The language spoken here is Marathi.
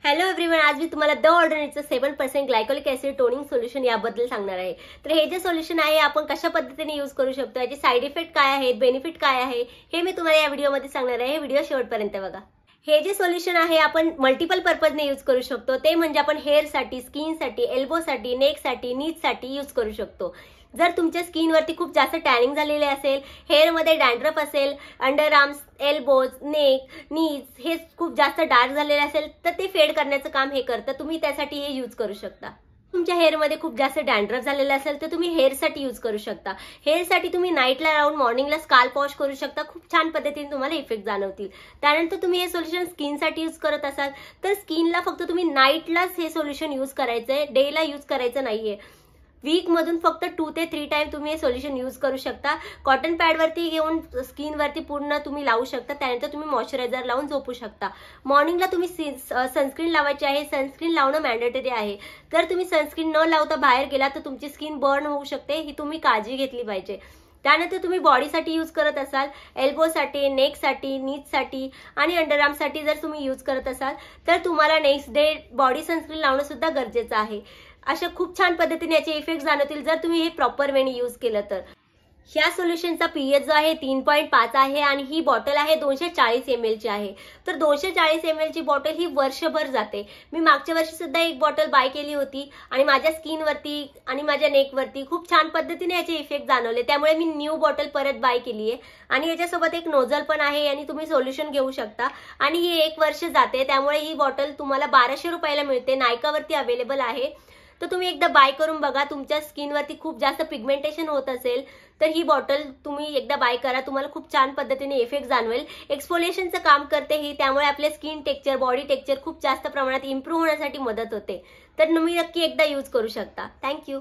हॅलो एव्हरीवन, आज मी तुम्हाला द ऑर्डिनरीचं 7% ग्लायकोलिक ऍसिड टोनिंग सोल्युशन याबद्दल सांगणार आहे। तर हे जे सोल्युशन आहे आपण कशा पद्धतीने यूज करू शकतो, याचे साइड इफेक्ट काय आहेत, बेनिफिट काय आहे, हे मी तुम्हाला या व्हिडिओमध्ये सांगणार आहे। हे व्हिडिओ शेवटपर्यंत बघा। हे जे सोल्युशन आहे आपण मल्टिपल पर्पजने यूज करू शकतो। ते म्हणजे आपण हेअरसाठी, स्किनसाठी, एल्बोसाठी, नेकसाठी, नीजसाठी यूज करू शकतो। जर तुमच्या स्किनवरती खूप जास्त टॅनिंग झालेले असेल, हेअरमध्ये डॅन्ड्रफ असेल, अंडर आर्म्स, एल्बोज, नेक, नीज हे खूप जास्त डार्क झालेले असेल तर ते फेड करण्याचं काम हे करतं। तुम्ही त्यासाठी हे यूज करू शकता। तुमच्या हेअरमध्ये खूप जास्त डॅन्ड्रफ झालेला असेल तर तुम्ही हेअरसाठी यूज करू शकता। हेअरसाठी तुम्ही नाईटला लावून मॉर्निंगला स्काल्प वॉश करू शकता। खूप छान पद्धतीने तुम्हाला इफेक्ट जाणवतील। त्यानंतर तुम्ही हे सोल्युशन स्किनसाठी यूज करत असाल तर स्किनला फक्त तुम्ही नाईटलाच हे सोल्युशन यूज करायचंय, डेला यूज करायचं नाहीये। वीक मधून फक्त 2 ते 3 टाइम तुम्ही हे सोल्युशन यूज करू शकता। कॉटन पॅड वरती घेऊन स्किनवरती पूर्ण तुम्ही लावू शकता। त्यानंतर तुम्ही मॉइश्चरायझर लावून झोपू शकता। मॉर्निंगला तुम्ही सनस्क्रीन लावायची आहे। सनस्क्रीन लावणं मॅन्डेटरी आहे। जर तुम्ही सनस्क्रीन न लावता बाहेर गेला तर तुमची स्किन बर्न होऊ शकते, ही तुम्ही काळजी घेतली पाहिजे। त्यानंतर तुम्ही बॉडीसाठी यूज करत असाल, एल्बोसाठी, नेकसाठी, नीजसाठी आणि अंडरआर्मसाठी जर तुम्ही यूज करत असाल तर तुम्हाला नेक्स्ट डे बॉडी सनस्क्रीन लावणं सुद्धा गरजेचं आहे। अशा खूप छान पद्धतीने याचे इफेक्ट जाणवतील जर तुम्ही हे प्रॉपर वेने यूज केलं तर। ह्या सोल्युशनचा पीएच जो आहे 3.5 आहे आणि ही बॉटल आहे 240 ml ची आहे। तर 240 ml ची बॉटल ही वर्षभर जाते। मी मागच्या वर्षी सुद्धा एक बॉटल बाय केली होती आणि माझ्या स्किनवरती आणि माझ्या नेकवरती खूप छान पद्धतीने याचे इफेक्ट जाणवले। त्यामुळे मी न्यू बॉटल परत बाय केली आहे आणि याच्यासोबत एक नोझल पण आहे आणि तुम्ही सोल्युशन घेऊ शकता आणि ही 1 वर्ष जाते। त्यामुळे ही बॉटल तुम्हाला 1200 रुपयाला मिळते, नायकावरती अवेलेबल आहे। तर तुम्ही एकदा बाय करून बघा। तुमच्या स्किनवरती खूप जास्त पिगमेंटेशन होत असेल तर ही बॉटल तुम्ही एकदा बाय करा, तुम्हाला खूप छान पद्धतीने इफेक्ट जाणवेल। एक्सफोलिएशनचं काम करते ही, त्यामुळे आपले स्किन टेक्स्चर, बॉडी टेक्स्चर खूप जास्त प्रमाणात इम्प्रूव्ह होण्यासाठी मदत होते। तर तुम्ही नक्की एकदा यूज करू शकता। थँक्यू।